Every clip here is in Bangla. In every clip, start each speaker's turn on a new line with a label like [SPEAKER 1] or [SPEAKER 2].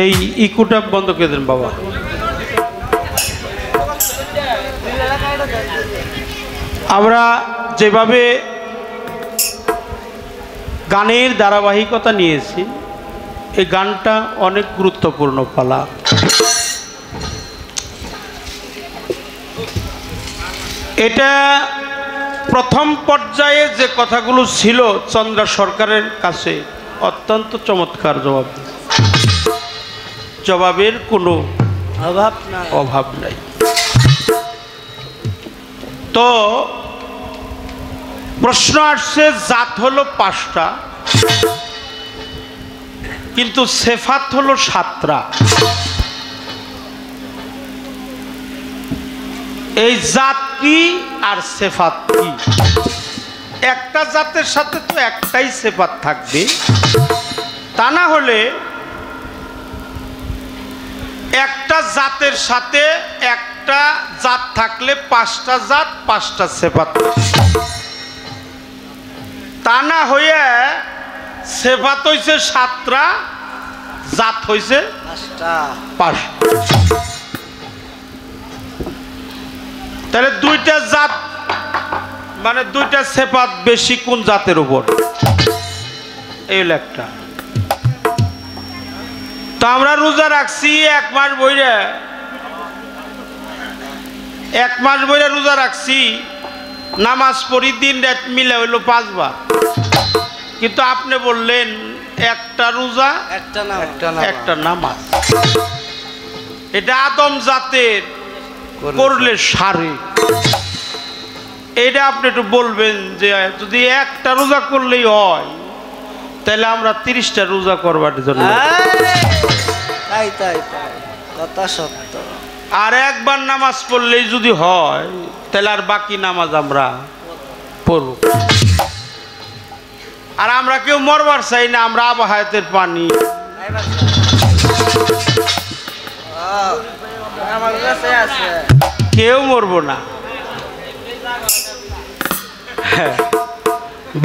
[SPEAKER 1] এই ইকুটা বন্ধ করে দেন বাবা। আমরা যেভাবে গানের ধারাবাহিকতা নিয়েছি, এই গানটা অনেক গুরুত্বপূর্ণ পালা। এটা প্রথম পর্যায়ে যে কথাগুলো ছিল চন্দ্রা সরকারের কাছে অত্যন্ত চমৎকার জবাব, জবাবের কোনো অভাব নাই। তো প্রশ্ন আসছে, জাত হলো 5টা কিন্তু সেফাত হলো 7টা। এই জাত কি আর সেফাত কি? একটা জাতের সাথে তো একটাই সেফাত থাকবে, তা না হলে একটা জাতের সাথে একটা জাত থাকলে 5টা জাত 5টা সেফাত, তা না হয়ে সেফাত হইছে 7টা, জাত হইছে 5টা। তাহলে 2টা জাত মানে 2টা সেফাত বেশি কোন জাতের উপর? এই হলো একটা। তো আমরা রোজা রাখছি 1 মাস বইরে, 1 মাস বইরে রোজা রাখছি, নামাজ পড়ি দিন রাত মিলে হইল 5 বার, কিন্তু আপনি বললেন একটা রোজা একটা নামাজ। এটা আদম জাতের করলে সারে। এটা আপনি একটু বলবেন যে যদি একটা রোজা করলেই হয় তাহলে আমরা 30টা রোজা করবার জন্য,
[SPEAKER 2] কথা সত্য।
[SPEAKER 1] আর একবার নামাজ পড়লেই যদি হয় তাহলে আর বাকি নামাজ আমরা পড়ব। আর আমরা কেউ মরবার চাই না, আমরা আবহাওয়াতের পানি। কেউ মরবো না।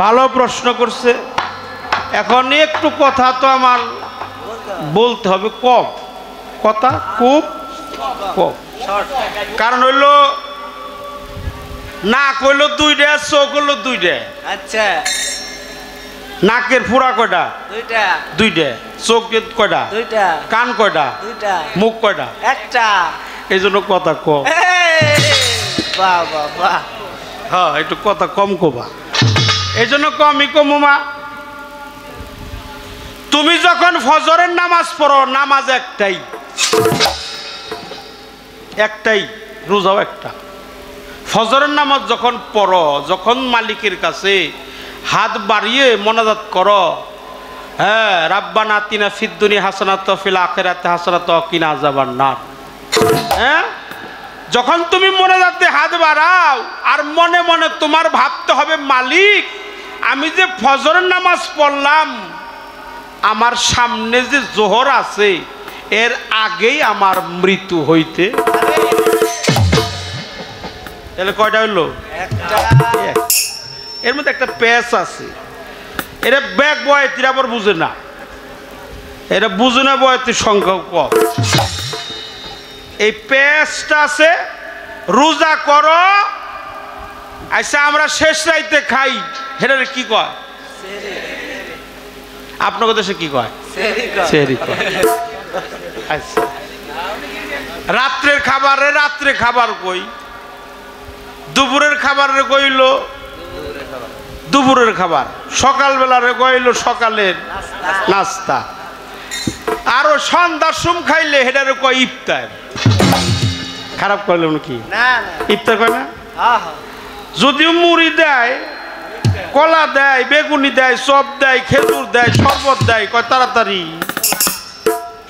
[SPEAKER 1] ভালো প্রশ্ন করছে। এখন একটু কথা তো আমার বলতে হবে কম, কথা খুব কম। কারণ হইল নাক হইল 2টা, চোখ হইল 2টা।
[SPEAKER 2] আচ্ছা,
[SPEAKER 1] নাকের ফুরা কয়টা? 2টা। চোখ কয়টা?
[SPEAKER 2] 2টা।
[SPEAKER 1] কান কয়টা?
[SPEAKER 2] 2টা।
[SPEAKER 1] মুখ কয়টা?
[SPEAKER 2] 1টা।
[SPEAKER 1] এই জন্য কথা কম।
[SPEAKER 2] বাহ বাহ বাহ।
[SPEAKER 1] হ্যাঁ, একটু কথা কম কবা, এই জন্য কমই কমুমা। তুমি যখন ফজরের নামাজ পড়ো, নামাজ একটাই, রোজাও একটা। ফজরের নামাজ যখন পড়ো, যখন মালিকের কাছে হাত বাড়িয়ে মোনাজাত করো, হ্যাঁ, রাব্বানা আতিনা ফিদ দুনিয়া হাসানাত ওয়া ফিল আখিরাতি হাসানাত ওয়া কিনা আযাবান নার। হ্যাঁ, যখন তুমি মোনাজাতে হাত বাড়াও আর মনে মনে তোমার ভাবতে হবে, মালিক আমি যে ফজরের নামাজ পড়লাম, আমার সামনে যে জোহর আছে এর আগেই আমার মৃত্যু হইতে। তাহলে কয়টা হইল? এর মধ্যে একটা প্যাচ আছে, এটা ব্যাগ বয়তির আবার বুঝে না, এটা বুঝে না, বয়তির সংখ্যা কম। এই প্যাচটা আছে, রোজা করো, আচ্ছা আমরা শেষ রাইতে খাই, এটা কি কয়? আপনার দেশে কি কয়? সেহরি কয়। আচ্ছা, রাত্রের খাবারে রাত্রে খাবার কই, দুপুরের খাবারে কইল দুপুরের খাবার, সকালবেলারে কইল সকালের নাস্তা, আরো সন্ধ্যার সুম খাইলে হেটারে কয় ইফতার। খারাপ করলাম কি? ইফতার কয় না? যদিও মুড়ি দেয়, কলা দেয়, বেগুনি দেয়, চপ দেয়, খেজুর দেয়, শরবত দেয়, কয় তাড়াতাড়ি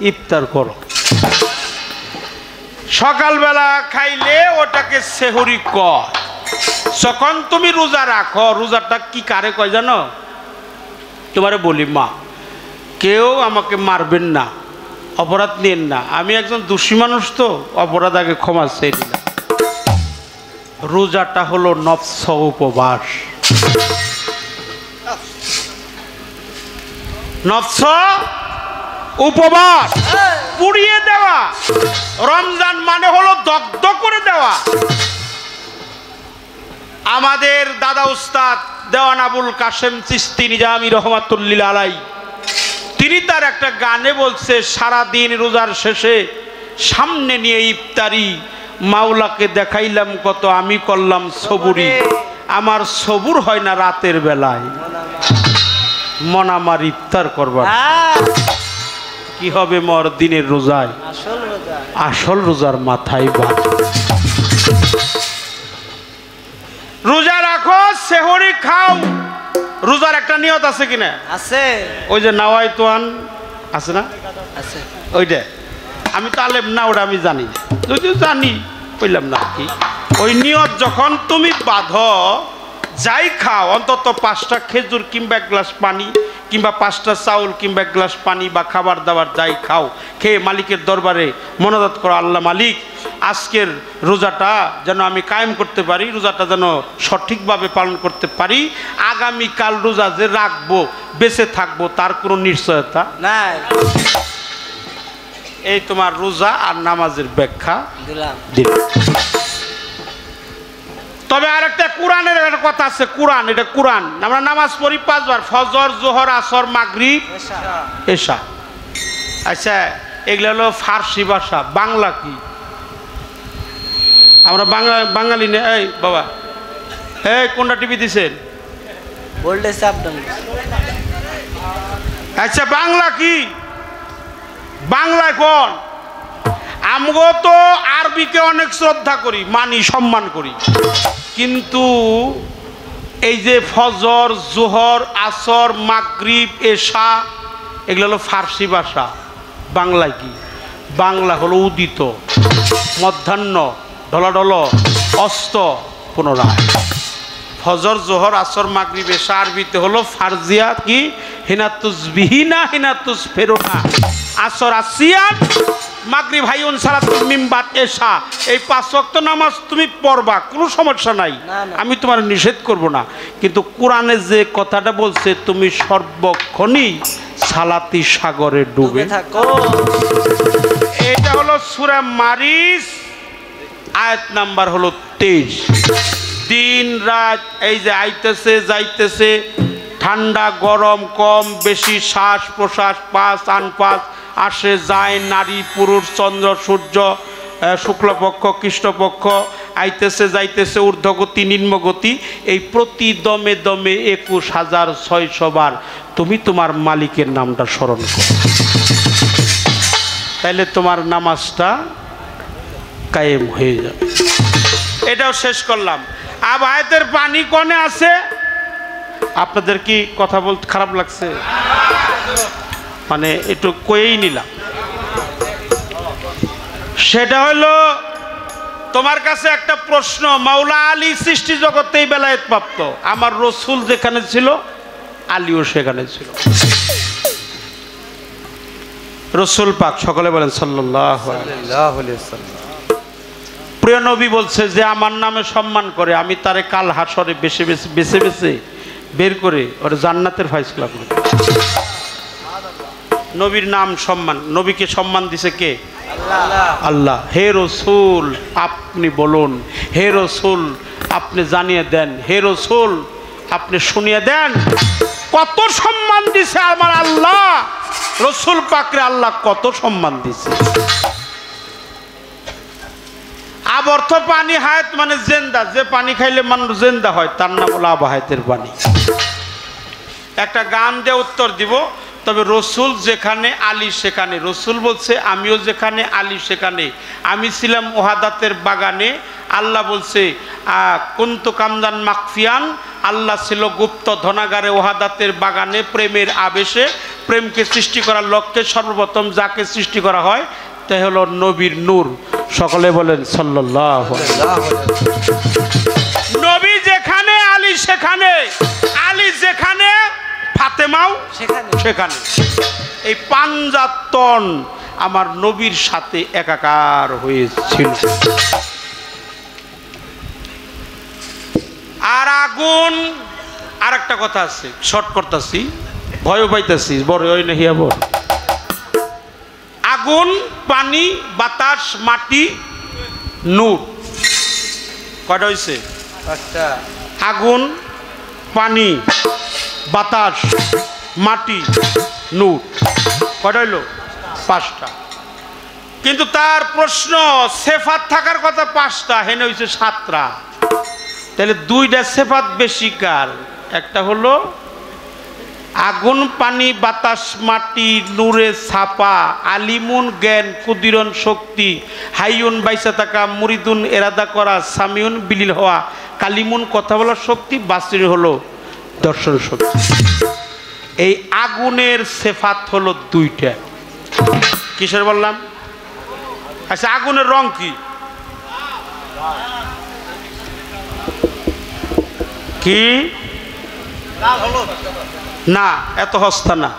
[SPEAKER 1] ইফতার করো। সকালবেলা খাইলে ওটাকে সেহরি কয়। যখন তুমি রোজা রাখো, রোজাটা কি কারে কয় জানো? তোমারে বলি, মা কেউ আমাকে মারবেন না, অপরাধ নিন না, আমি একজন দোষী মানুষ, তো অপরাধ আগে ক্ষমা চেয়ে দিলাম। রোজাটা হলো নফস উপবাস। নফস উপবাস, পুড়িয়ে দেওয়া। রমজান মানে হলো দগ্ধ করে দেওয়া। আমাদের দাদা উস্তাদ দেওয়ান আবুল কাশেম চিশতি নিজামী রহমাতুল্লিল আলাই, তিনি তার একটা গানে বলছে, সারাদিন রোজার শেষে সামনে নিয়ে ইফতারি, মাওলাকে দেখাইলাম কত, আমি করলাম সবুরি, আমার সবুর হয় না রাতের বেলায়, মন আমার ইফতার করবার কি হবে মর দিনের রোজায়, আসল রোজার মাথায় বাদ। রোজা রাখো, সেহরি খাও, রোজার একটা নিয়ত আছে কিনা?
[SPEAKER 2] আছে।
[SPEAKER 1] ওই যে নাওয়াই তোয়ান আছে না,
[SPEAKER 2] আছে
[SPEAKER 1] ওইটা আমি তো আলেম না, ওটা আমি জানি, যদিও জানি কইলাম না কি। ওই নিয়ত যখন তুমি বাঁধো, যাই খাও, অন্তত 5টা খেজুর কিংবা 1 গ্লাস পানি কিংবা 5টা চাউল কিংবা 1 গ্লাস পানি বা খাবার দাবার যাই খাও, খেয়ে মালিকের দরবারে মোনাজাত করো, আল্লাহ মালিক আজকের রোজাটা যেন আমি কায়েম করতে পারি, রোজাটা যেন সঠিকভাবে পালন করতে পারি, আগামীকাল রোজা যে রাখবো বেঁচে থাকবো তার কোনো নিশ্চয়তা
[SPEAKER 2] নাই।
[SPEAKER 1] এই তোমার রোজা আর নামাজের ব্যাখ্যা
[SPEAKER 2] দিলাম।
[SPEAKER 1] তবে আরেকটা কোরআনের একটা কথা আছে, কোরআন, এটা কোরআন, আমরা নামাজ পড়ি 5 বার, ফজর, জোহর, আসর, মাগরিব, এশা। আচ্ছা, এগুলো হলো ফার্সি ভাষা, বাংলা কি? আমরা বাঙালি না। এই বাবা, এই কোনটা টিভি দিছেন?
[SPEAKER 2] বললে চাপ দাম।
[SPEAKER 1] আচ্ছা, বাংলা কি? বাংলায় কোন? আমগো তো আরবিকে অনেক শ্রদ্ধা করি, মানি, সম্মান করি, কিন্তু এই যে ফজর, জোহর, আসর, মাগরিব, এশা, এগুলো হলো ফার্সি ভাষা। বাংলায় কি? বাংলা হলো উদিত, মধ্যাহ্ন, ঢলাঢল, অস্ত, পুনরায়। ফজর, জোহর, আসর, মাগরিব, এশা আরবিতে হলো ফারজিয়া কি? হিনাতুস বিহিনা, হিনাতুস ফেরোনা। আসর আসিয়ান, মাগরিব হাইউন, সালাতুল মিম্বাত, এশা। এই 5 ওয়াক্ত নামাজ তুমি পড়বা, কোনো সমস্যা নাই, আমি তোমার নিষেধ করব না, কিন্তু কোরআনে যে কথাটা বলছে, তুমি সর্বক্ষণই সালাতি সাগরে ডুবে
[SPEAKER 2] থাকো।
[SPEAKER 1] এটা হলো সূরা মারিস, আয়াত নাম্বার হলো 23। দিন রাত এই যে আইতেছে যাইতেছে, ঠান্ডা গরম, কম বেশি, শ্বাস প্রশ্বাস, পাস আনপাস, আসে যায়, নারী পুরুষ, চন্দ্র সূর্য, শুক্লপক্ষ কৃষ্ণপক্ষ, আইতেছে যাইতেছে, ঊর্ধ্বগতি নিম্নগতি, এই প্রতি দমে দমে 21,600 বার তুমি তোমার মালিকের নামটা স্মরণ করো, তাইলে তোমার নামাজটা কায়েম হয়ে যাবে। এটাও শেষ করলাম। আব আয়াতের পানি কোনে আছে? আপনাদের কি কথা বলতে খারাপ লাগছে? মানে একটু কয়েই নিলাম। সেটা হলো তোমার কাছে একটা প্রশ্ন। মাওলা আলী সৃষ্টি জগতেই বেলায়েত প্রাপ্ত, আমার রসুল যেখানে ছিল আলীও সেখানে ছিল। রসুল পাক, সকলে বলেন সাল্লাল্লাহু আলাইহি ওয়াসাল্লাম। প্রিয় নবী বলছে যে আমার নামে সম্মান করে, আমি তারে কাল হাসরে বেছে বেছে বের করে ওর জান্নাতের ফয়সালা করে। নবীর নাম সম্মান, নবীকে সম্মান দিছে কে? আল্লাহ। হে রসুল আপনি বলুন, হে রসুল আপনি জানিয়ে দেন, হে রসুল আপনি শুনিয়ে দেন, কত সম্মান দিছে আমার আল্লাহ। রসুল পাকরে আল্লাহ কত সম্মান দিছে। আবর্থ পানি হায়াত মানে জেন্দা, যে পানি খাইলে মানুষ জেন্দা হয় তার নাম হলো আবাহায়াতের পানি। একটা গান দিয়ে উত্তর দিব। তবে রসুল যেখানে আলী সেখানে, রসুল বলছে আমিও যেখানে আলী সেখানে, আমি ছিলাম ওহাদাতের বাগানে, আল্লাহ বলছে কুনতু কামদান মাকফিয়ান, আল্লাহ ছিল গুপ্ত ধনাগারে ওহাদাতের বাগানে, প্রেমের আবেশে, প্রেমকে সৃষ্টি করার লক্ষ্যে সর্বপ্রথম যাকে সৃষ্টি করা হয় তাই হলো নবীর নূর। সকলে বলেন সাল্লাল্লাহু আলাইহি ওয়াসাল্লাম। নবী যেখানে আলী সেখানে, আলী যেখানে ফাতেমাও সেখানে। এই পাঞ্জাতন আমার নবীর সাথে একাকার হয়েছিল। আর আগুন, আর একটা কথা আছে, শর্ট করতেছি, ভয় পাইতেছি, বড় হয় না হিয়া বড়। আগুন পানি বাতাস মাটি নূর। কয়টা হয়েছে?
[SPEAKER 2] পাঁচটা।
[SPEAKER 1] আগুন পানি বাতাস মাটি নূর, কয়টা হইল? পাঁচটা। কিন্তু তার প্রশ্ন সেফাত থাকার কথা পাঁচটা, হেনে হয়েছে সাতটা। তাহলে দুইটা সেফাত বেশি কার? একটা হলো আগুন পানি বাতাস মাটি নূরে ছাপা, আলিমুন জ্ঞান কুদিরন শক্তি, হাইউন বাইসা থাকা, মুরিদুন এরাদা করা, সামিউন বিলীন হওয়া, কালিমুন কথা বলার শক্তি, বাসির হলো দর্শন শক্তি। এই আগুনের সেফাত হলো দুইটা। কিসের বললাম? আচ্ছা, আগুনের রং কি? কি না, এত হস্তা না,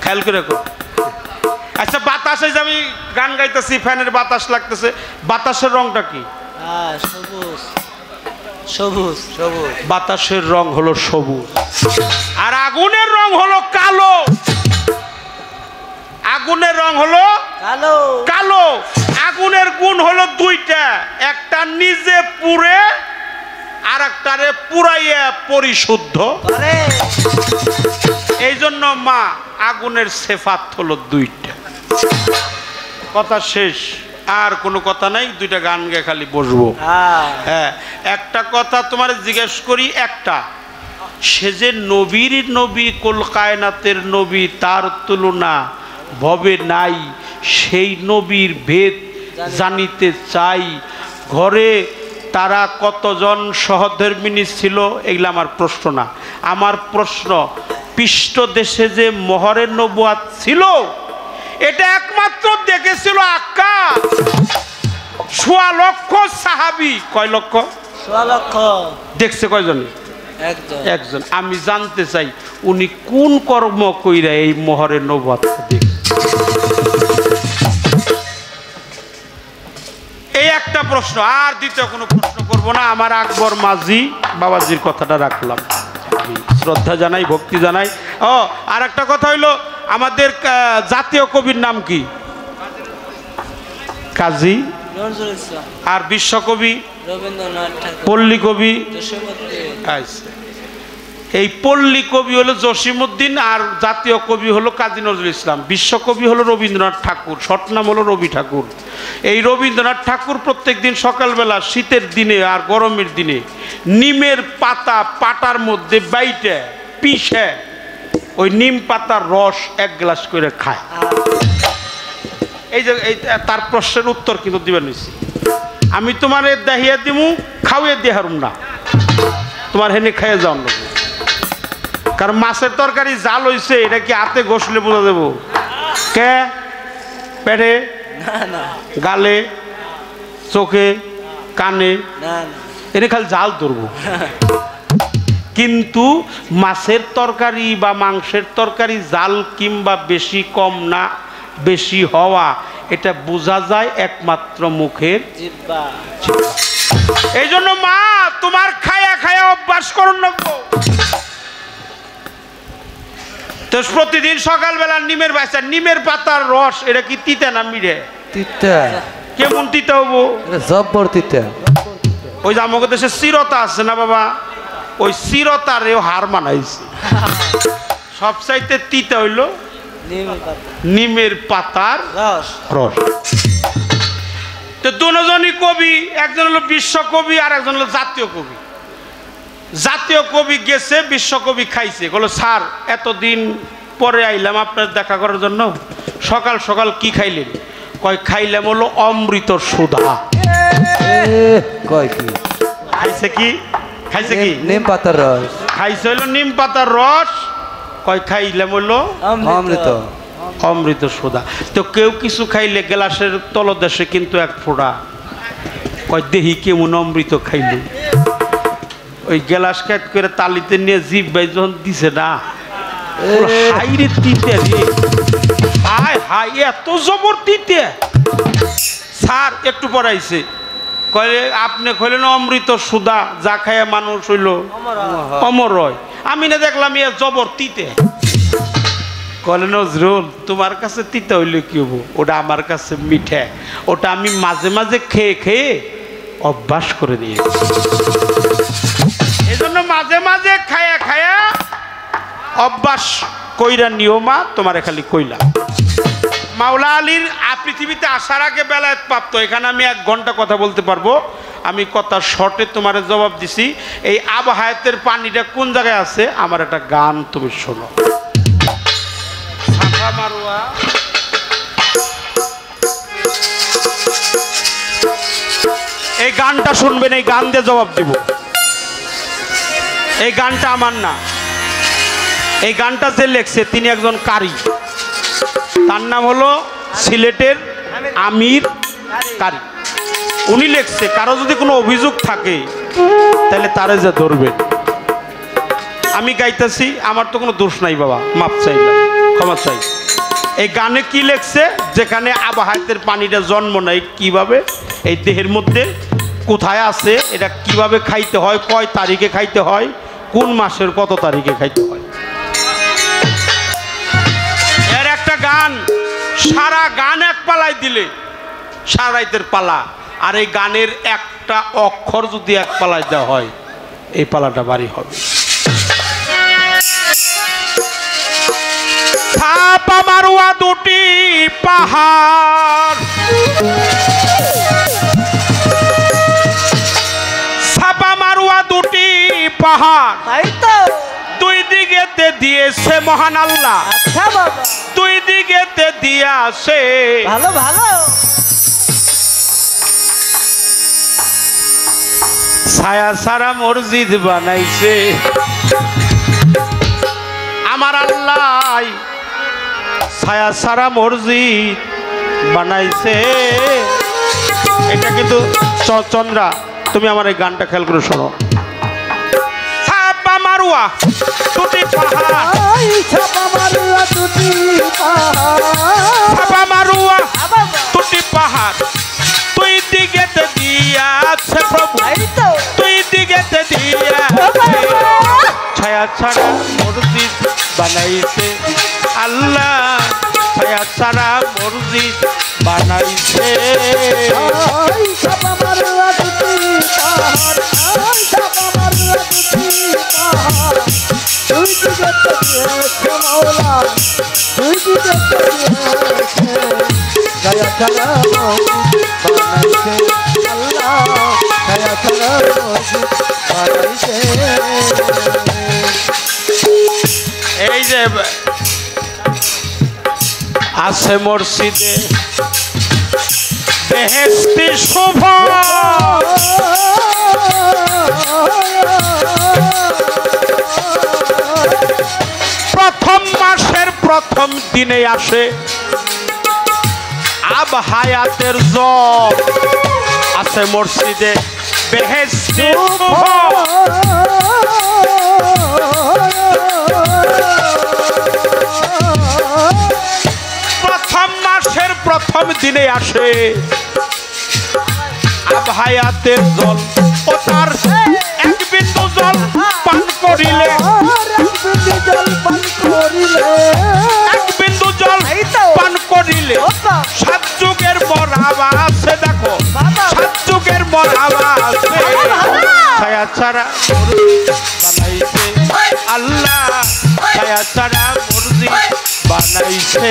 [SPEAKER 1] খেয়াল করে রাখো। আচ্ছা, বাতাসে যে আমি গান গাইতেছি, ফ্যানের বাতাস লাগতেছে, বাতাসের রংটা কি?
[SPEAKER 2] সবুজ। সবুজ সবুজ।
[SPEAKER 1] বাতাসের রং হলো সবুজ, আর আগুনের রং হলো কালো। আগুনের রং হলো
[SPEAKER 2] কালো।
[SPEAKER 1] কালো। আগুনের গুণ হলো দুইটা, একটা নিজে পুড়ে আর একটারে পুরাইয়া পরিশুদ্ধ। এই জন্য মা আগুনের সেফাত হলো দুইটা। কথা শেষ, আর কোনো কথা নাই, দুইটা গান গে খালি বসবো। হ্যাঁ, একটা কথা তোমার জিজ্ঞেস করি, একটা, সে যে নবীর নবী, কুল কায়নাতের নবী, তার তুলনা ভবে নাই, সেই নবীর ভেদ জানিতে চাই। ঘরে তারা কতজন সহধর্মিনী ছিল, এগুলো আমার প্রশ্ন না। আমার প্রশ্ন, পৃষ্ঠ দেশে যে মোহরের নবুয়াত ছিল, এটা একমাত্র দেখেছিল আকাশ। ১৬ লক্ষ সাহাবী, কয় লক্ষ?
[SPEAKER 2] ১৬ লক্ষ।
[SPEAKER 1] দেখছে কয়জন?
[SPEAKER 2] একজন।
[SPEAKER 1] একজন। আমি জানতে চাই উনি কোন কর্ম কইরা এই মোহরের নবুয়াত দেখছে? এই একটা প্রশ্ন, আর দ্বিতীয় কোনো প্রশ্ন করব না। আমার আকবর মাঝি বাবাজির কথাটা রাখলাম, শ্রদ্ধা জানাই, ভক্তি জানাই। ও, আর একটা কথা হইলো, আমাদের জাতীয় কবির নাম কি? কাজী
[SPEAKER 2] নজরুল ইসলাম।
[SPEAKER 1] আর বিশ্বকবি?
[SPEAKER 2] রবীন্দ্রনাথ ঠাকুর।
[SPEAKER 1] পল্লী কবি?
[SPEAKER 2] জসীমউদ্দিন।
[SPEAKER 1] আচ্ছা, এই পল্লী কবি হলো জসীমউদ্দিন, আর জাতীয় কবি হলো কাজী নজরুল ইসলাম। বিশ্বকবি হলো রবীন্দ্রনাথ ঠাকুর, শর্ট নাম হলো রবি ঠাকুর। এই রবীন্দ্রনাথ ঠাকুর প্রত্যেক দিন সকালবেলা, শীতের দিনে আর গরমের দিনে, নিমের পাতা পাটার মধ্যে বাইটে পিষে ওই নিম পাতার রস 1 গ্লাস করে খায়। এই যে তার প্রশ্নের উত্তর কিন্তু দিবেন নিছি আমি, তোমার দেহিয়া দিমু, খাওয়াই দিয়ে হারুম না, তোমার হেনে খাইয়ে যাও না। কারণ মাছের তরকারি জাল হইছে, এটা কি হাতে ঘষলে বোঝা দেবো? কে পেটে, গালে, চোখে, কানে, এনে খালি জাল ধরবো। কিন্তু মাছের তরকারি বা মাংসের তরকারি জাল কিংবা বেশি কম না বেশি হওয়া, এটা বোঝা যায় একমাত্র মুখের জিহ্বা। এই জন্য মা, তোমার খায়া খায়া অভ্যাস করুন না। তো প্রতিদিন সকালবেলা নিমের বাইসা, নিমের পাতার রস, এটা কি তিতা না মিঠে?
[SPEAKER 3] তিতা।
[SPEAKER 1] কেমন তিতা হবো?
[SPEAKER 3] জব্বর তিতা।
[SPEAKER 1] ওই যে আমাদের দেশে চিরতা আছে না বাবা, ওই চিরতারেও হার মানাইছে। সবচাইতে তিতা হইল নিমের পাতার রস। তো দুজনই কবি, একজন হলো বিশ্বকবি আর একজন হলো জাতীয় কবি। জাতীয় কবি গেছে, বিশ্বকবি খাইছে। বলো, স্যার এতদিন পরে আইলাম আপনার দেখা করার জন্য, সকাল সকাল কি খাইলেন? কয়, খাইলাম হলো অমৃত সুধা।
[SPEAKER 3] কয় কি
[SPEAKER 1] খাইছে? কি খাইছে? কি
[SPEAKER 3] নিম পাতার রস
[SPEAKER 1] খাইছে? হইলো নিম পাতার রস। কয়, খাইলাম হইলো
[SPEAKER 3] অমৃত।
[SPEAKER 1] অমৃত সুধা। তো কেউ কিছু খাইলে গ্লাসের তলদেশে কিন্তু এক ফোঁটা, কয় দেহি কেমন অমৃত খাইল। ওই গ্লাস ক্যাট করে তালিতে নিয়ে জিভ ভাই যখন দিছে না, হাই রে তিতে রে, হাই হাই, এত জবর তিতে। স্যার একটু পড়াইছে, কয়ে আপনি কইলেন অমৃত সুধা, যা খায় মানুষ হইল অমর হয়। আমি না দেখলাম এ জবর তিতে। কলে নজরুল তোমার কাছে তিতা হইলে কি হবো, ওটা আমার কাছে মিঠা, ওটা আমি মাঝে মাঝে খেয়ে খেয়ে অভ্যাস করে নিয়েছি, এই জন্য মাঝে মাঝে খায়া খায়া অভ্যাস কইরা নিয়মা তোমারে খালি কইলা। মাওলা আলীর পৃথিবীতে আসার আগে বেলায়েত প্রাপ্ত, এখানে আমি 1 ঘন্টা কথা বলতে পারবো, আমি কথা শর্টে তোমার জবাব দিছি। এই আব হায়াতের পানিটা কোন জায়গায় আছে আমার একটা গান তুমি শোনো। সাফা মারওয়া এই গানটা শুনবেন, এই গান দিয়ে জবাব দিব। এই গানটা আমার না, এই গানটা যে লেখছে তিনি একজন কারি, তার নাম হলো সিলেটের আমির কারি, উনি লেখছে। কারো যদি কোনো অভিযোগ থাকে তাহলে তারে যে ধরবেন। আমি গাইতেছি, আমার তো কোনো দোষ নাই বাবা, মাপ চাইলাম, ক্ষমা চাই। এই গানে কি লেখছে, যেখানে আবহাওয়াতের পানিটা জন্ম নেয় কিভাবে, এই দেহের মধ্যে কোথায় আছে, এটা কিভাবে খাইতে হয়, কয় তারিখে খাইতে হয়, কোন মাসের কত তারিখে খাইতে হয়, এর একটা গান। সারা গান এক পালায় দিলে সারা রাইতের পালা, আর এই গানের একটা অক্ষর যদি এক পালায় দেওয়া হয় এই পালাটা বাড়ি হবে। ছাপা মারুয়া দুটি পাহাড়, ছাপা মারুয়া দুটি পাহাড়,
[SPEAKER 2] তাই তো
[SPEAKER 1] দুই দিকেতে দিয়েছে মহান আল্লাহ,
[SPEAKER 2] আচ্ছা বাবা,
[SPEAKER 1] দুই দিকেতে দিয়াছে।
[SPEAKER 2] ভালো ভালো।
[SPEAKER 1] ছায়া সারা মসজিদ বানাইছে আমার আল্লাহ, ছায়া সারা মসজিদ বানাইছে। এটা কিন্তু চন্দ্রা, তুমি আমার এই গানটা খেয়াল করে শোনো। ছাপা মারুয়া দুটি পাহাড়,
[SPEAKER 2] ছাপা মারুয়া দুটি পাহাড়,
[SPEAKER 1] ছাপা মারুয়া দুটি পাহাড়, তুই দিকেতে দিয়াছে প্রভু, তুই দিকেতে দিয়াছে। ছায়া ছাড়া মসজিদ বানাইছে আল্লাহ, ছায়া ছাড়া মসজিদ বানাইছে।
[SPEAKER 2] ছাপা মারুয়া দুটি পাহাড়, ছাপা মারুয়া দুটি পাহাড়, তুই দিকেতে দিয়েছে মাওলা, তুই দিকেতে দিয়েছে। ছায়া ছাড়া মসজিদ বানাইছে আল্লাহ, ছায়া ছাড়া মসজিদ বানাইছে।
[SPEAKER 1] এই যে আছে মসজিদে বেহেশতি শুভ, প্রথম মাসের প্রথম দিনে আসে আব হায়াতের জব, আছে মসজিদে বেহেশতি শুভ। প্রথম মাসের প্রথম দিনে আসে আব হায়াতের জল, ও তার 1 বিন্দু জল পান করিলে, 1 বিন্দু জল পান করিলে 7 যুগের মরাবা আছে। দেখো 7 যুগের মরাবা আছে। ছায়া ছাড়া বানাইছে আল্লাহ, ছায়া ছাড়া মসজিদ বানাইছে।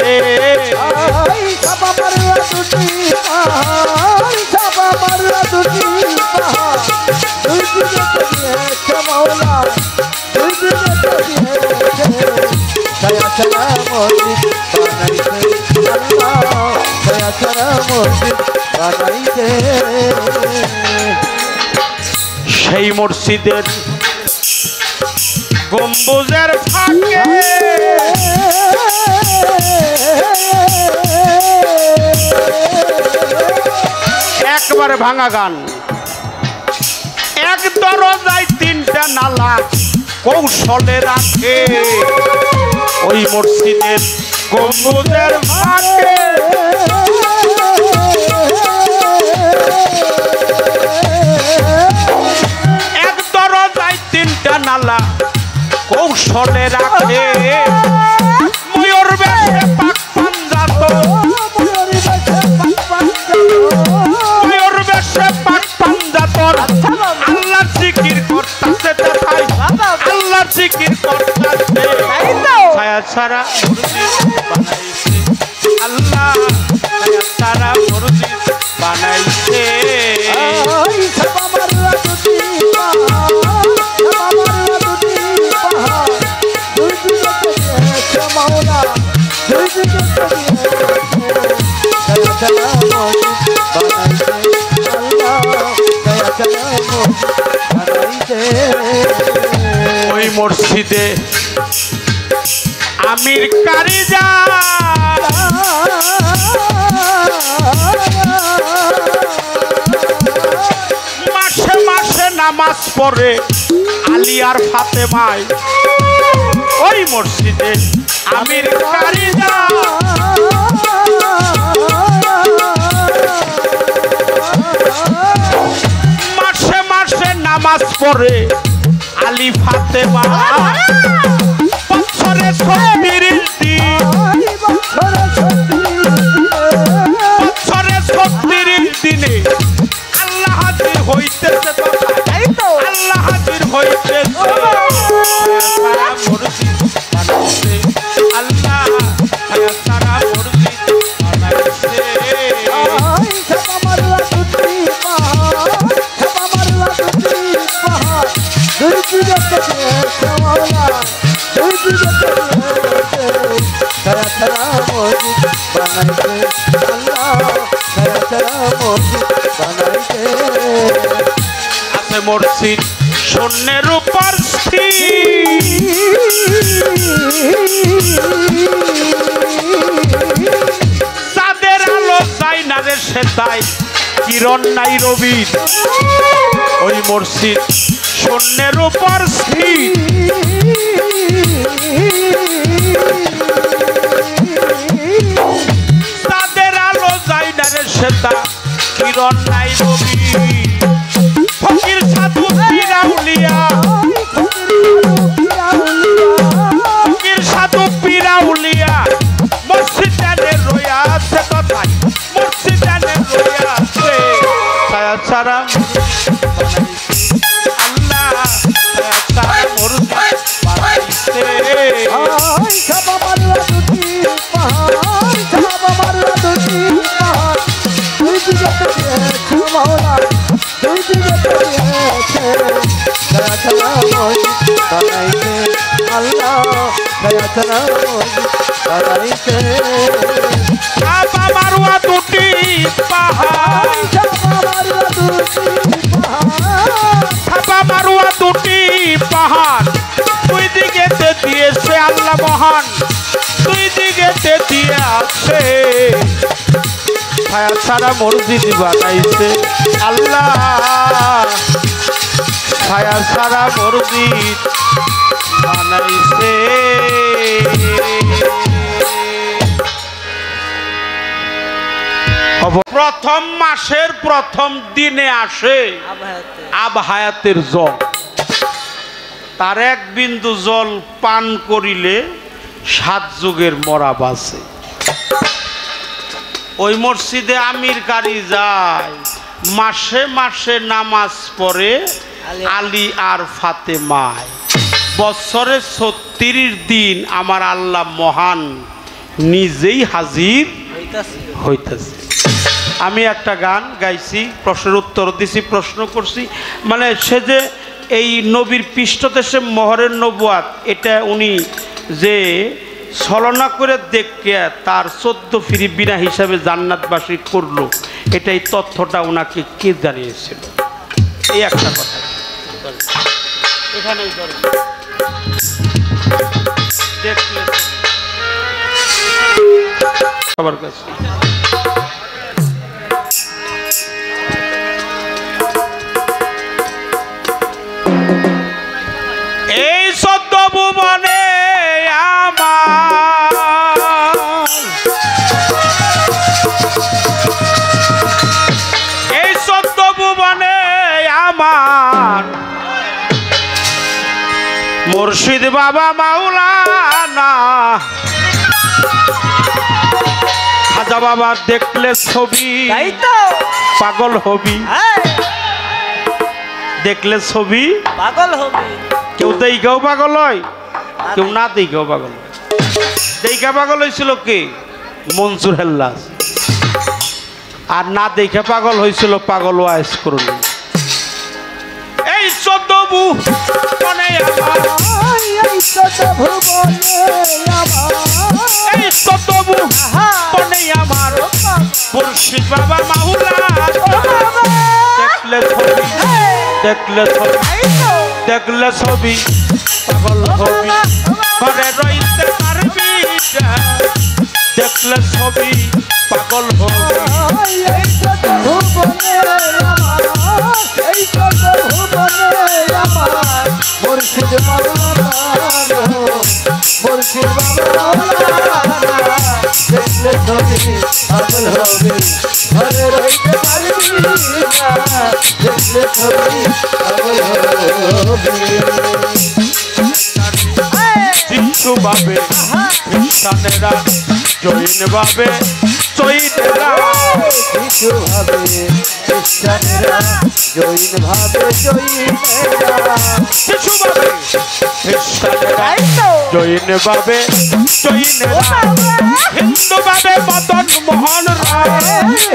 [SPEAKER 2] ছাপা মারুয়া দুটি পাহাড়, ছাপা মারুয়া দুটি পাহাড়, তুই দিকেতে দিয়েছে মাওলা, তুই দিকেতে দিয়েছে। ছায়া ছাড়া মসজিদ বানাইছে আল্লাহ, ছায়া ছাড়া মসজিদ বানাইছে।
[SPEAKER 1] সেই মসজিদের গম্বুজের ফাঁকে একবারে ভাঙা গান, এক দরজায় 3টা নালা কৌশলে রাখে, ওই মসজিদের গম্বুজের ফাঁকে। এক দরজায় 3টা নালা কৌশলে রাখে, ময়ূর ছাড়া মুর্শিদ বানাইছে আল্লাহ ছায়া ছাড়া মুর্শিদ বানাইছে
[SPEAKER 2] ওই ছাপা মারলা দুটি পাহাড় ছাপা মারলা দুটি পাহাড় দুই দিকে দিয়েছে মাওলা দুই দিকে দিয়েছে ছায়া ছাড়া মুর্শিদ বানাইছে আল্লাহ ছায়া ছাড়া মুর্শিদ বানাইছে
[SPEAKER 1] ওই মসজিদে আমির কারিজা মাসে মাসে নামাজ পড়ে আলী আর ফাতেমায় ওই মসজিদে আমির কারিজা মাসে মাসে নামাজ পড়ে আলী ফাতেমা বছরে 36 দিন বছরে 36 দিনে আল্লাহ হাজির হইতেছে আল্লাহ হাজির হইতেছে সারা মুর্শিদ বানাইছে আল্লাহ সারা মুর্শিদ বানাইছে
[SPEAKER 2] ছাপা মারলা দুটি পাহাড় ছাপা মারলা দুটি পাহাড় দুই দিকে দিয়েছে মাওলা দুই দিকে দিয়েছে ছায়া ছাড়া মুর্শিদ বানাইছে আল্লাহ ছায়া ছাড়া মুর্শিদ বানাইছে
[SPEAKER 1] আছে মসজিদ স্বর্ণের উপর চাঁদের আলো যায় না রে সেটাই কিরণ নাই রবির ওই মসজিদ স্বর্ণের উপর স্থির চাঁদের আলো যায় না রে সেটা কিরণ নাই রবি ফকির সাধু পিরাউলিয়া ফকির সাধু পিরাউলিয়া মসজিদে রইয়া আছে কথাই মসজিদে রইয়া আছে ছায়া ছাড়া আল্লাহ ছায়া ছাড়া মুর্শিদ বানাইছে
[SPEAKER 2] ছাপা মারলা দুটি পাহাড় ছাপা মারলা দুটি পাহাড় দুই দিকে দিয়েছে মাওলা দুই দিকে দিয়েছে ছায়া ছাড়া মুর্শিদ বানাইছে আল্লাহ ছায়া ছাড়া মুর্শিদ বানাইছে
[SPEAKER 1] ছাপা মারুয়া দুটি পাহাড়
[SPEAKER 2] ছাপা মারলা দুটি পাহাড়
[SPEAKER 1] ছাপা মারুয়া দুটি পাহাড় দুই দিকে দিয়েছে আল্লাহ মহান দুই দিকে দিয়ে আছে ছায়া ছাড়া মসজিদ বানাইছে আল্লাহ ছায়া ছাড়া মসজিদ বানাইছে প্রথম মাসের প্রথম দিনে আসে আবহায়াতের জল তার এক বিন্দু জল পান করিলে 7 যুগের মরা বাঁচে ওই মসজিদে আমির কারি যায় মাসে মাসে নামাজ পড়ে আলী আর ফাতেমায় বছরে 36 দিন আমার আল্লাহ মহান নিজেই হাজির হইতেছে আমি একটা গান গাইছি প্রশ্নের উত্তর দিছি প্রশ্ন করছি মানে সে যে এই নবীর পৃষ্ঠদেশে মোহরের নবুয়াত এটা উনি যে ছলনা করে দেখে তার 14 ফিরি বিনা হিসাবে জান্নাতবাসী করলো এটাই তথ্যটা ওনাকে কে জানিয়েছিল এই একটা কথা এখানেই ধরে দেখলে সবার কাছে এই 14 ভুবনে আমার এই 14 ভুবনে আমার মুর্শিদ বাবা মাওলানা খাজা বাবা দেখলে ছবি পাগল হবি দেখলে ছবি
[SPEAKER 2] পাগল হবে
[SPEAKER 1] কেউ দেখেও পাগল হয় কেউ না দেখেও পাগল হয় দেখা পাগল হয়েছিল কে? মনসুর হেল্লাস। আর না দেখে পাগল হয়েছিল পাগল ওয়াইস করুন। এই 14 ভুবনে আমার, এই 14 ভুবনে আমার মুর্শিদ বাবা মাওলা। দেখলে ছবি, দেখলে ছবি, দেখলে ছবি পাগল হবি, ঘরে রইতে পারবি না। দেখলে ছবি পাগল হবি।
[SPEAKER 2] মুর্শিদ বাবা মুর্শিদ বাবা দেখলে ছবি পাগল হবে, ঘরে রইতে পারবি না। দেখলে ছবি পাগল হবে।
[SPEAKER 1] যিশু ভাবে খ্রিস্টানেরা, জৈন ভাবে চৈনেরা,
[SPEAKER 2] যিশু ভাবে খ্রিস্টানেরা, জৈন ভাবে জৈনেরা।
[SPEAKER 1] যিশু ভাবে খ্রিস্টানেরা, জৈন ভাবে চৈনেরা, হিন্দু ভাবে মদন মোহন রায়,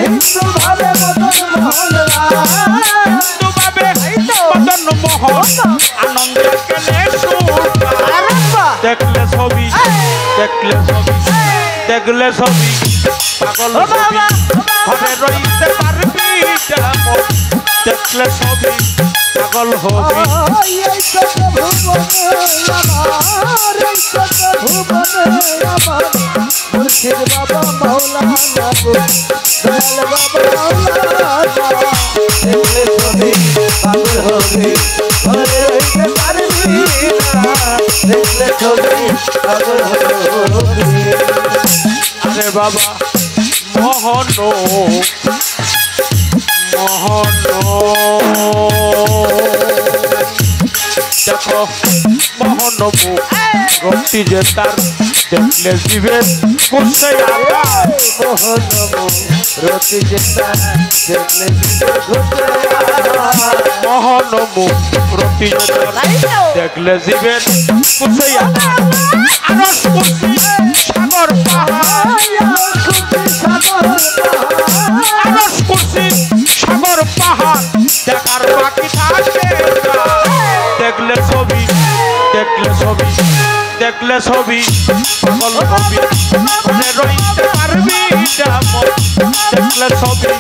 [SPEAKER 2] হিন্দু ভাবে মদন মোহন রায়,
[SPEAKER 1] হিন্দু ভাবে মদন মোহন আনন্দে কেনে সুর। দেখলে ছবি, দেখলে ছবি, দেখলে ছবি পাগল হবি, ঘরে রইতে পারবি না। দেখলে ছবি পাগল হবি।
[SPEAKER 2] এই কত ভুবনে আমার, এই কত ভুবনে আমার মুর্শিদ বাবা মাওলানা গো, দয়াল বাবা মাওলানা। দেখলে ছবি পাগল হবে, ঘরে রইতে পারবি না। দেখলে ছবি পাগল হবে।
[SPEAKER 1] আরে বাবা মোহন, মোহন দেখো মোহন রক্তি যে তার, দেখলে জীবের কুসে আবার।
[SPEAKER 2] মোহন রতি যেতা দেখলে ঘুরতে
[SPEAKER 1] মোহন রক্তি যে তার, দেখলে জীবের কুসে আবার। আরস কুসি সাগর পাহাড়, আরস কুসি সাগর পাহাড় দেখার বাকি থাকে না। দেখলে ছবি, দেখলে ছবি, দেখলে ছবি পাগল হবি, ঘরে রইতে পারবি না। দেখলে ছবি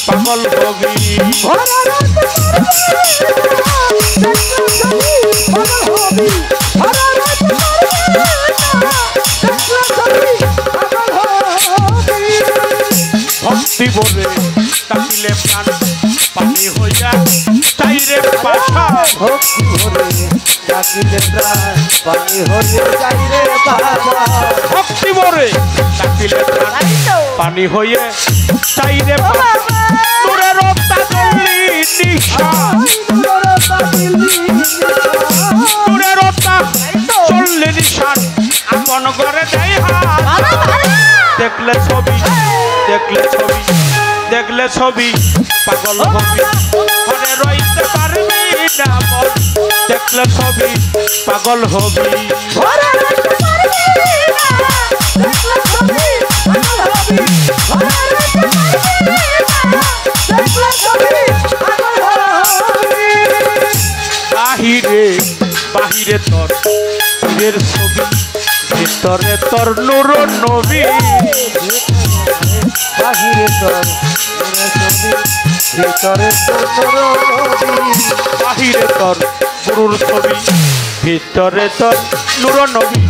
[SPEAKER 1] পাগল হবি। ভক্তি বলে ডাকিলে প্রাণ পানি হইয়া চাইরে পাশা।
[SPEAKER 2] ভক্তি ভরে ডাকিলে প্রাণ পানি হয়ে যাই রে বাবা।
[SPEAKER 1] ভক্তি বলে ডাকিলে প্রাণ পানি হইয়ে চাইরে পাশা। নূরের তাজল্লি নিশা, নূরের চললি নিশান আপন ঘরে দেয় হাত। দেখলে ছবি, দেখলে ছবি, দেখলে ছবি পাগল হবি, ঘরে রইতে পারবি না। দেখলে ছবি পাগল হবি। বাহিরে বাহিরে তোর পীরের ছবি, ভিতরে তোর নূর নবী।
[SPEAKER 2] বাহিরে তোর ছবি, ভিতরে তোর নবী।
[SPEAKER 1] বাহিরে তোর গুরুর ছবি, ভিতরে তোর নূর নবী।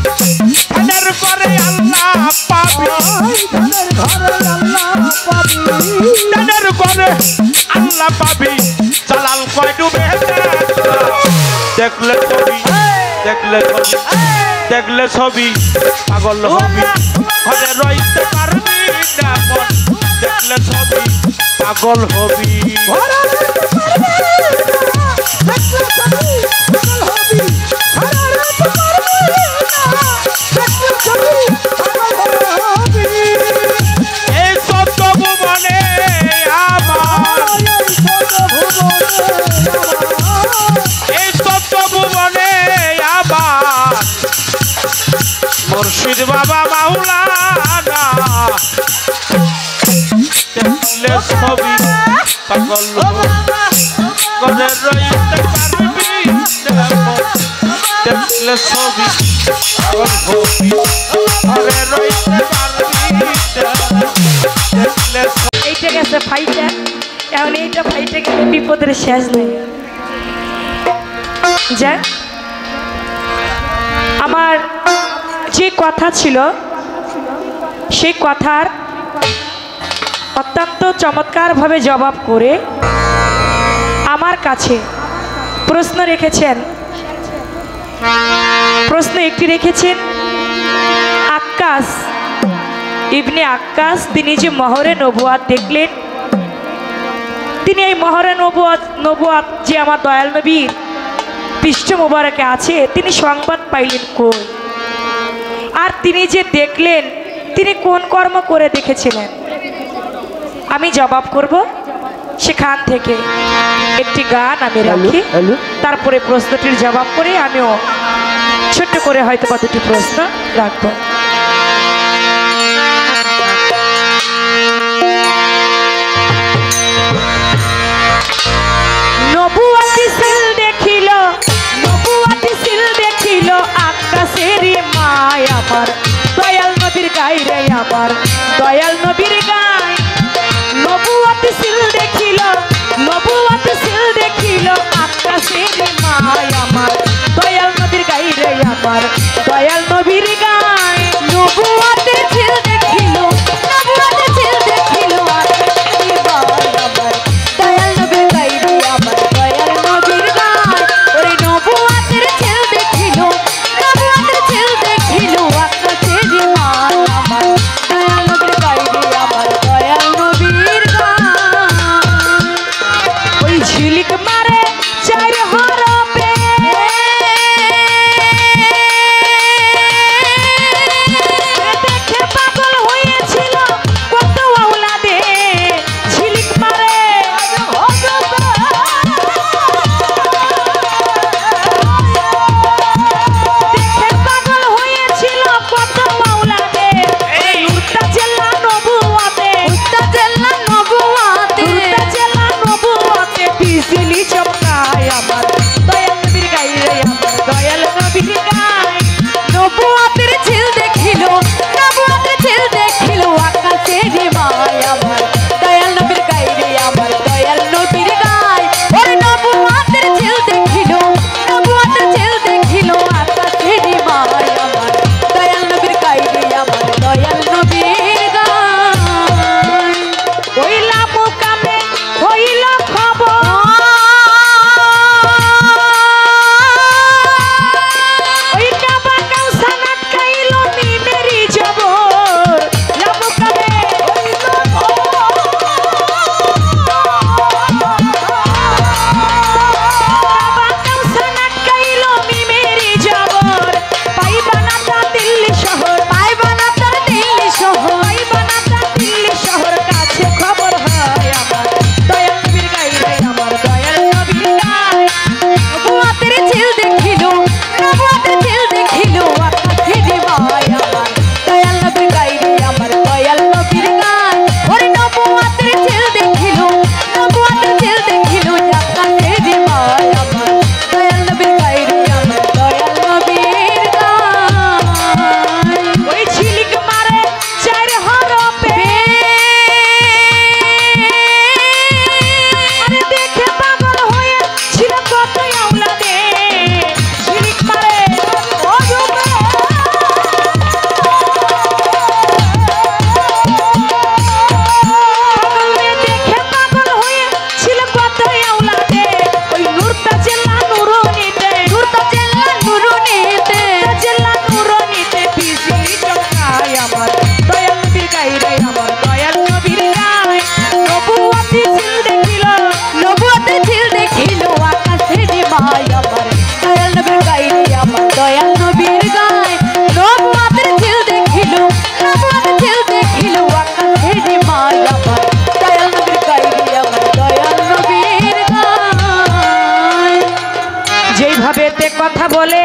[SPEAKER 1] ধানের করে আল্লাহ পাবি,
[SPEAKER 2] ধানের ঘরে আল্লাহ পাবি,
[SPEAKER 1] ধানের করে আল্লাহ পাবি। জালাল কয় ডুবে দেখলে ছবি, দেখলে ছবি, দেখলে ছবি পাগল হবি, ঘরে রইতে পারবি না। দেখলে ছবি পাগল হবি। এই 14 ভুবনে আমার, এই 14 ভুবনে আবার মুর্শিদ বাবা পাগল করে রইতে পারবি দেখলে ছবি পাগল হবি করে রইতে পারবি দেখলে
[SPEAKER 4] এইটা গেছে ফাইটা এখন এইটা ফাইটে গেলে বিপদের শেষ নেই যা আমার যে কথা ছিল সেই কথার অত্যন্ত চমৎকারভাবে জবাব করে আমার কাছে প্রশ্ন রেখেছেন প্রশ্ন একটি রেখেছেন আক্কাস ইবনে আক্কাস তিনি যে মহরে নবুয়াত দেখলেন তিনি এই মহরে নবুয়াত যে আমার দয়াল নবীর পৃষ্ঠ মোবারকে আছে তিনি সংবাদ পাইলেন কই আর তিনি যে দেখলেন তিনি কোন কর্ম করে দেখেছিলেন আমি জবাব করব সেখান থেকে একটি গান আমি রাখি তারপরে প্রশ্নটির জবাব করে আমিও ছোট্ট করে হয়তো কতটি প্রশ্ন রাখবো নবুয়াতি সিল দেখিল আকাশেরই মায় আমার দয়াল নবীর গায় রে আমার দয়াল নবীর গায় নবুয়াতি সিল দেখিল আকাশেরই মায় আমার দয়াল নবীর গায় রে আমার দয়াল নবীর গায় নবুয়াতি সিল দেখিল আকাশেরই মায় আমার দয়াল নবীর গায় রে আমার দয়াল নবীর গায় ওরে নবুয়াতের সিল দেখিল আকাশেরই মায় আমার দয়াল নবীর গায় রে আমার দয়াল নবীর গায় ওই ঝিলিক মারে চার হরপে দেখে পাগল হয়েছিল কত আওলাদে ঝিলিক মারে দেখে পাগল হয়েছিল কত আওলাদে উস্তা জেলা নবুয়াতে বিজলি চমকায় আমার দয়াল নবীর গায় রে আমার দয়াল নবীর গায় নবুয়াতের ঝিল দেখিল আকাশেরই মায় আমার দয়াল নবীর গায় রে আমার দয়াল নবীর গায় ওরে নবুয়াতের ঝিল দেখিল আকাশেরই মায় আমার দয়াল নবীর গায় রে আমার দয়াল নবীর গায় ওই লামু কামে হইল খবর ওই কাবা কাউসানা খাইল মিমেরি জবর লামু কামে হইল কাবা কাউসানা খাইল মিমেরি জবর পাইবা না তা দিল্লি শহর কাছে খবর হয় আমার দয়াল নবীর গায় রে আমার দয়াল নবীর গায় নবুয়াতের ঝিল দেখিল আকাশেরই মায় আমার দয়াল নবীর গায় রে আমার দয়াল নবীর গায় ওরে নবুয়াতের ঝিল দেখিল আকাশেরই মায় আমার দয়াল নবীর গায় রে আমার দয়াল নবীর গায় ওই ঝিলিক মারে চার হরপে আরে দেখে পাগল হয়েছিল কত আওলাদে ঝিলিক মারে দেখে পাগল হয়েছিল কত আওলাদে ওই নূরতা জেলা নুরনিতে বিজলি চমকায় আমার দয়াল নবীর গায় রে আমার দয়াল নবীর গায় নবুয়াতি ঝিল দেখিল আকাশেরই মায় আমার দয়াল নবীর গায় রে আমার দয়াল নবীর গায় নবুয়াতের ঝিল দেখিল আকাশেরই মায় আমার দয়াল নবীর গায় রে আমার দয়াল নবীর গায় যেইভাবে তে কথা বলে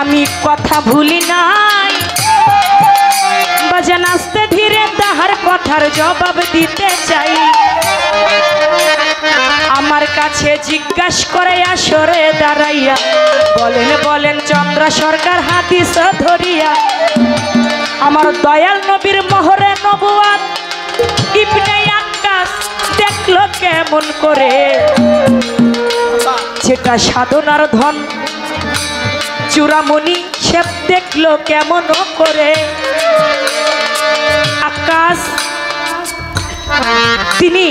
[SPEAKER 4] আমি কথা ভুলি নাই বাজান আস্তে ধীরে তাহার কথার জবাব দিতে চাই জিজ্ঞাসা করাইয়া সরে দাঁড়াইয়া বলেন বলেন চন্দ্র সরকার হাদিস ধরিয়া আমার দয়াল নবীর মোহরে নবুয়াত ইবনে আক্কাস দেখলো কেমন করে, যেটা সাধনার ধন চূড়ামণি সে দেখলো কেমন করে। আক্কাস তিনি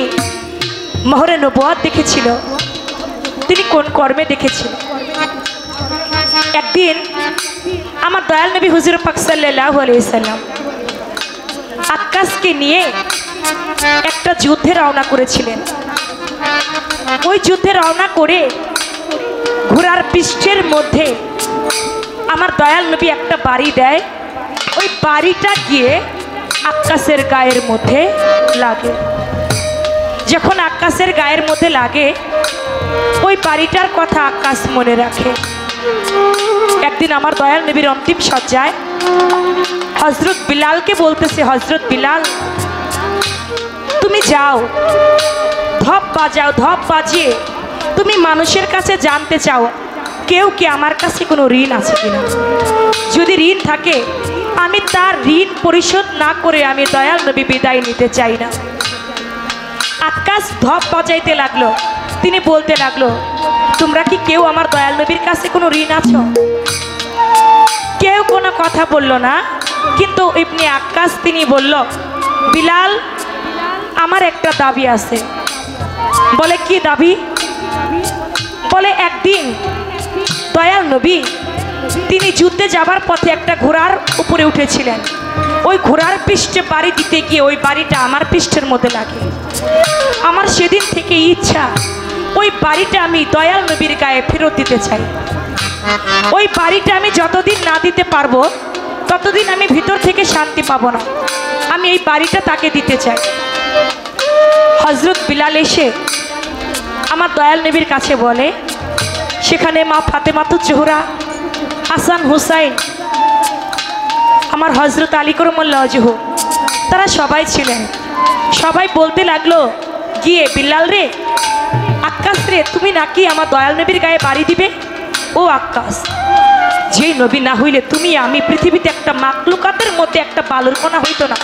[SPEAKER 4] মোহরে নবুয়াত দেখেছিল, তিনি কোন কর্মে দেখেছিল? একদিন আমার দয়াল নবী হুজুর পাক সাল্লাল্লাহু আলাইহি সাল্লাম আক্কাসকে নিয়ে একটা যুদ্ধে রওনা করেছিলেন। ওই যুদ্ধে রওনা করে ঘোড়ার পৃষ্ঠের মধ্যে আমার দয়াল নবী একটা বাড়ি দেয়, ওই বাড়িটা গিয়ে আক্কাসের গায়ের মধ্যে লাগে। যখন আক্কাসের গায়ের মধ্যে লাগে ওই বাড়িটার কথা আক্কাস মনে রাখে। একদিন আমার দয়াল নবীর অন্তিম সজ্জায় হযরত বিলালকে বলতেছে, হযরত বিলাল তুমি যাও, ধপ বাজাও, ধপ বাজিয়ে তুমি মানুষের কাছে জানতে চাও কেউ কি আমার কাছে কোনো ঋণ আছে কিনা। যদি ঋণ থাকে আমি তার ঋণ পরিশোধ না করে আমি দয়াল নবী বিদায় নিতে চাই না। আক্কাস ধপ বাজাইতে লাগলো, তিনি বলতে লাগলো তোমরা কি কেউ আমার দয়াল নবীর কাছে কোনো ঋণ আছো? কেউ কোনো কথা বলল না, কিন্তু ইবনে আক্কাস তিনি বলল বিলাল আমার একটা দাবি আছে। বলে কি দাবি? বলে একদিন দয়াল নবী তিনি যুদ্ধে যাবার পথে একটা ঘোড়ার উপরে উঠেছিলেন, ওই ঘোড়ার পৃষ্ঠে বাড়ি দিতে গিয়ে ওই বাড়িটা আমার পৃষ্ঠের মধ্যে লাগে। আমার সেদিন থেকে ইচ্ছা ওই বাড়িটা আমি দয়াল নবীর গায়ে ফেরত দিতে চাই। ওই বাড়িটা আমি যতদিন না দিতে পারবো ততদিন আমি ভিতর থেকে শান্তি পাবো না, আমি এই বাড়িটা তাকে দিতে চাই। হযরত বিলাল এসে আমার দয়াল নবীর কাছে বলে, সেখানে মা ফাতেমাতুজ জোহরা, হাসান হুসাইন, আমার হযরত আলী করমুল্লাহ ওয়াজহু, তারা সবাই ছিলেন। সবাই বলতে লাগলো গিয়ে বিল্লাল রে, আক্কাস রে, তুমি নাকি আমার দয়াল নবীর গায়ে বাড়ি দিবে? ও আক্কাস, যেই নবী না হইলে তুমি আমি পৃথিবীতে একটা মাকলুকাতের মধ্যে একটা বালুর কণা হইতো না,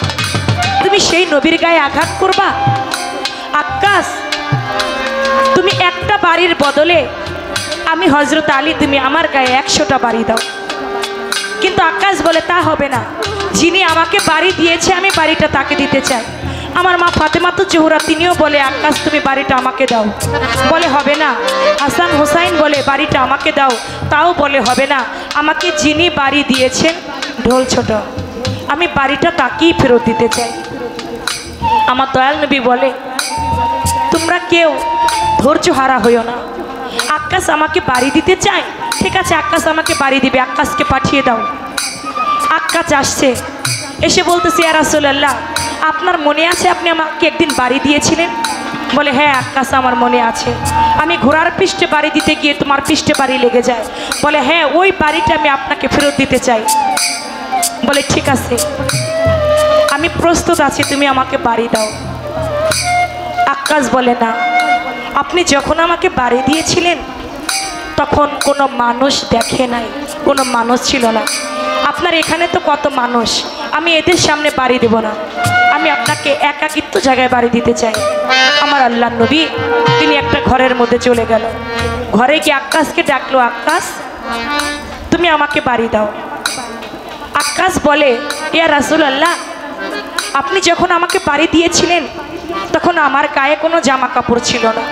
[SPEAKER 4] তুমি সেই নবীর গায়ে আঘাত করবা? আক্কাস তুমি একটা বাড়ির বদলে আমি হযরত আলী তুমি আমার গায়ে 100টা বাড়ি দাও। কিন্তু আক্কাস বলে তা হবে না, যিনি আমাকে বাড়ি দিয়েছে আমি বাড়িটা তাকে দিতে চাই। আমার মা ফাতেমাতুজ জোহরা তিনিও বলে আক্কাস তুমি বাড়িটা আমাকে দাও, বলে হবে না। হাসান হুসাইন বলে বাড়িটা আমাকে দাও, তাও বলে হবে না। আমাকে যিনি বাড়ি দিয়েছেন ঢোল ছোট, আমি বাড়িটা তাকেই ফেরত দিতে চাই। আমার দয়াল নবী বলে তোমরা কেউ ধৈর্য হারা হইও না, আক্কাস আমাকে বাড়ি দিতে চায়, ঠিক আছে আক্কাস আমাকে বাড়ি দিবে, আক্কাসকে পাঠিয়ে দাও। আক্কাস আসছে, এসে বলতেছে ইয়া রাসূলুল্লাহ আপনার মনে আছে আপনি আমাকে একদিন বাড়ি দিয়েছিলেন? বলে হ্যাঁ আক্কাস আমার মনে আছে, আমি ঘোড়ার পৃষ্ঠে বাড়ি দিতে গিয়ে তোমার পৃষ্ঠে বাড়ি লেগে যায়। বলে হ্যাঁ ওই বাড়িটা আমি আপনাকে ফেরত দিতে চাই। বলে ঠিক আছে আমি প্রস্তুত আছি, তুমি আমাকে বাড়ি দাও। আক্কাস বলে না, আপনি যখন আমাকে বাড়ি দিয়েছিলেন তখন কোনো মানুষ দেখে নাই, কোনো মানুষ ছিল না। আপনার এখানে তো কত মানুষ, আমি এদের সামনে বাড়ি দেব না, আমি আপনাকে একাকিত্ব জায়গায় বাড়ি দিতে চাই। আমার আল্লাহর নবী তিনি একটা ঘরের মধ্যে চলে গেল, ঘরে গিয়ে আক্কাসকে ডাকলো, আক্কাস তুমি আমাকে বাড়ি দাও। আক্কাস বলে ইয়া রাসূলুল্লাহ আপনি যখন আমাকে বাড়ি দিয়েছিলেন তখন আমার গায়ে কোনো জামা কাপড় ছিল না,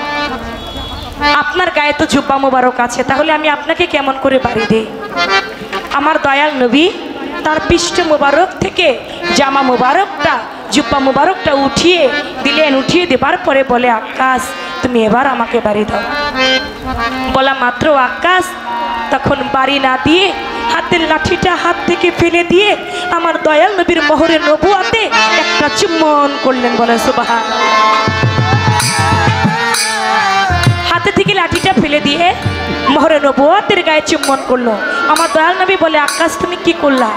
[SPEAKER 4] আপনার গায়ে তো জুব্বা মুবারক আছে, তাহলে আমি আপনাকে কেমন করে বাড়ি দেই? আমার দয়াল নবী তার পৃষ্ঠ মুবারক থেকে জামা মুবারকটা জুব্বা মুবারকটা উঠিয়ে দিলেন, উঠিয়ে দেবার পরে বলে আক্কাস তুমি এবার আমাকে বাড়ি দাও। বলা মাত্র আক্কাস তখন বাড়ি না দিয়ে হাতের লাঠিটা হাত থেকে ফেলে দিয়ে আমার দয়াল নবীর মোহরে নবুয়াতে একটা চুম্বন করলেন। বলে সুবহানাল্লাহ। হাতে থেকে লাঠিটা ফেলে দিয়ে মোহরে নবুয়াতের গায়ে চুম্বন করলো। আমার দয়াল নবী বলে আক্কাস তুমি কি করলা?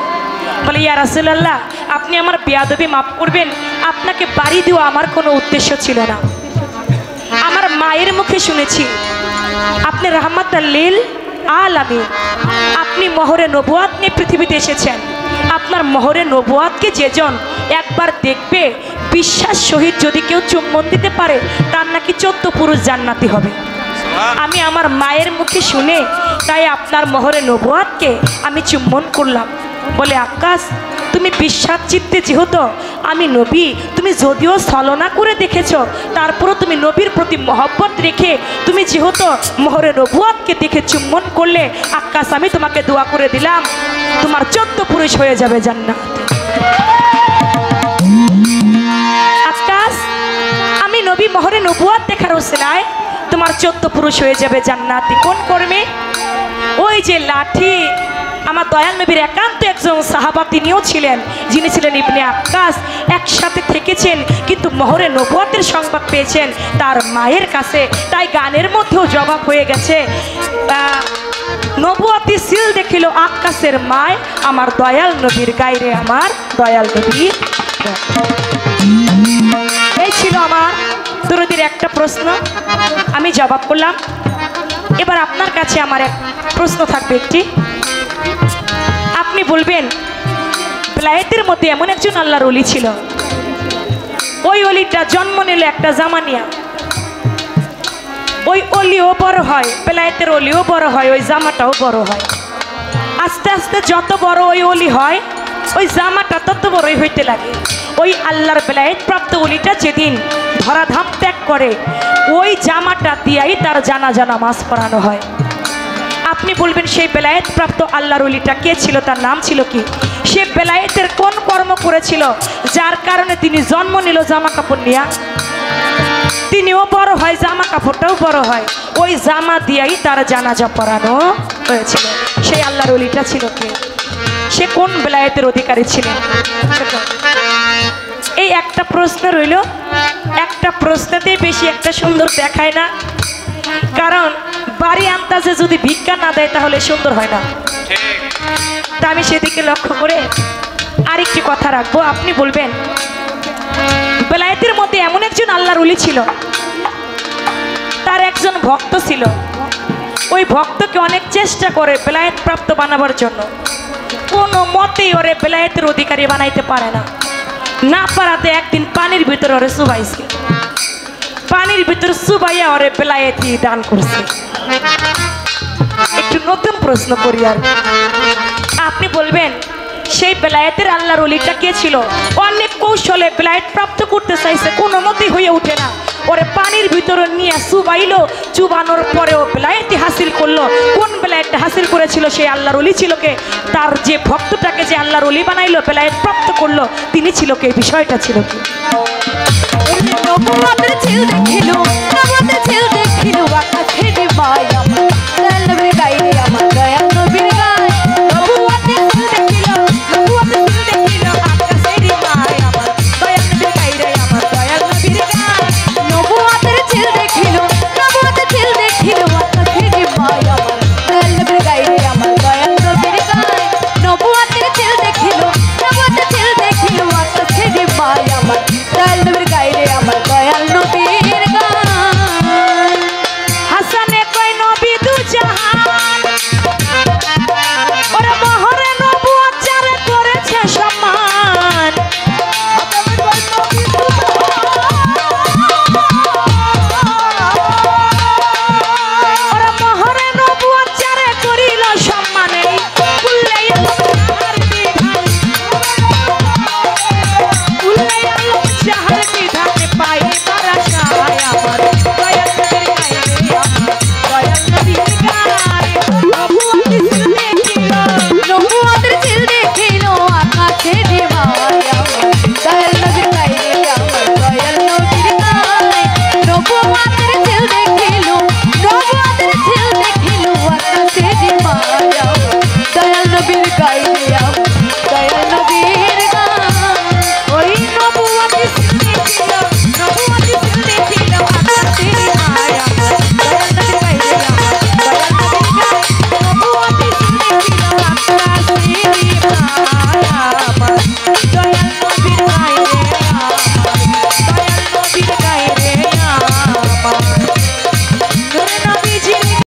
[SPEAKER 4] বলে ইয়া রাসূলুল্লাহ আপনি আমার বেয়াদবি মাফ করবেন, আপনাকে বাড়ি দেওয়া আমার কোনো উদ্দেশ্য ছিল না। আমার মায়ের মুখে শুনেছি আপনি রাহমাতাল লিল আলামিন, আপনি মোহরে নবুয়াত নিয়ে পৃথিবীতে এসেছেন। আপনার মোহরে নবুয়াতকে যেজন একবার দেখবে, বিশ্বাস সহিত যদি কেউ চুম্বন দিতে পারে, তার নাকি 14 পুরুষ জান্নাতি হবে। আমি আমার মায়ের মুখে শুনে তাই আপনার মোহরে নবুয়াতকে আমি চুম্বন করলাম। বলে আকাশ, তুমি বিশ্বাস চিত্তে যেহেতু আমি নবী, তুমি যদিও ছলনা করে দেখেছো, তারপরও তুমি নবীর প্রতি মহব্বত রেখে তুমি যেহেতু মোহরে নবুয়াতকে দেখে চুম্বন করলে, আকাশ আমি তোমাকে দোয়া করে দিলাম, তোমার 14 পুরুষ হয়ে যাবে জান্নাত। আকাশ, আমি নবী মোহরে নবুয়াত দেখার ওসিলায় তোমার 14 পুরুষ হয়ে যাবে জান্নাতি। কোন কর্মে? ওই যে লাঠি, আমার দয়াল নবীর একান্ত একজন সাহাবা তিনিও ছিলেন, যিনি ছিলেন ইবনে আক্কাস। একসাথে থেকেছেন, কিন্তু মোহরে নবুয়াতের সংবাদ পেয়েছেন তার মায়ের কাছে, তাই গানের মধ্যেও জবাব হয়ে গেছে, নবুয়াতি সিল দেখিল আক্কাসের মায়, আমার দয়াল নবীর গায়রে আমার দয়াল নবী। এই ছিল আমার দরদির একটা প্রশ্ন, আমি জবাব করলাম। এবার আপনার কাছে আমার এক প্রশ্ন থাকবে একটি, আপনি বলবেন বেলায়েতের মধ্যে এমন একজন আল্লাহর ওলি ছিল, ওই অলিটা জন্ম নিল একটা জামানিয়া, ওই অলিও বড় হয়, বেলায়েতের অলিও বড় হয়, ওই জামাটাও বড় হয়। আস্তে আস্তে যত বড় ওই অলি হয়, ওই জামাটা তত বড়ই হইতে লাগে। ওই আল্লাহর বেলায়েত প্রাপ্ত অলিটা যেদিন ধরাধাম ত্যাগ করে, ওই জামাটা দিয়াই তার জানাজা নামাজ পড়ানো হয়। আপনি বলবেন সেই বেলায়েত প্রাপ্ত আল্লাহর ওলিটা কে ছিল, তার নাম ছিল কি? সে বেলায়েতের কোন কর্ম করেছিল যার কারণে তিনি জন্ম নিল জামা কাপড় নিয়া? তিনিও বড় হয়, জামা কাপড়টাও বড় হয়, ওই জামা দিয়াই তার জানাজা পড়ানো হয়েছিল। সেই আল্লাহর ওলিটা ছিল কে? সে কোন বেলায়েতের অধিকারী ছিলেন? এই একটা প্রশ্ন রইল, একটা প্রশ্নতেই বেশি একটা সুন্দর দেখায় না, কারণ বাড়ি আন্দাজে যদি ভিক্ষা না দেয় তাহলে সুন্দর হয় না। তা আমি সেদিকে লক্ষ্য করে আরেকটি কথা রাখবো। আপনি বলবেন বেলায়েতের মধ্যে এমন একজন আল্লাহর ওলি ছিল, তার একজন ভক্ত ছিল, ওই ভক্তকে অনেক চেষ্টা করে বেলায়েত প্রাপ্ত বানাবার জন্য, কোনো মতেই ওরে বেলায়েতের অধিকারী বানাইতে পারে না। না পারাতে একদিন পানির ভিতরে ওরে চুবাইছে, পানির ভিতরে চুবাইয়া ওরে বেলায়েতি দান করছে। একটু নতুন প্রশ্ন করি, আর আপনি বলবেন সেই বেলায়েতের আল্লাহর ওলিটা কে ছিল? অনেক কৌশলে বেলায়েত প্রাপ্ত করতে চাইছে, কোনো মতেই হয়ে ওঠে না, ওরে পানির ভিতরে নিয়ে চুবাইলো, চুবানোর পরেও বেলায়েতি হাসিল করলো। কোন বেলায়েতটা হাসিল করেছিল? সেই আল্লাহর ওলি ছিল কে? তার যে ভক্তটাকে যে আল্লাহর ওলি বানাইলো, বেলায়েত প্রাপ্ত করলো, তিনি ছিল কে? বিষয়টা ছিল কি?
[SPEAKER 2] নবুয়াতের ছিল দেখিলো, নবুয়াতের ছিল দেখিলো, আকাশের মায়া, দয়াল নবীর গায়ে আমার দয়াল নবীর গায়ে। নবুয়াতের ছিল দেখিলো, নবুয়াতের ছিল দেখিলো, আকাশের মায়া, আমার দয়াল নবীর গায়ে আমার দয়াল নবীর গায়ে। নবুয়াতের ছিল দেখিলো, নবুয়াতের ছিল দেখিলো, আকাশের মায়া, আমার দয়াল নবীর গায়ে আমার দয়াল নবীর গায়ে। নবুয়াতের ছিল দেখিলো, নবুয়াতের ছিল দেখিলো, আকাশের মায়া, আমার দয়াল নবীর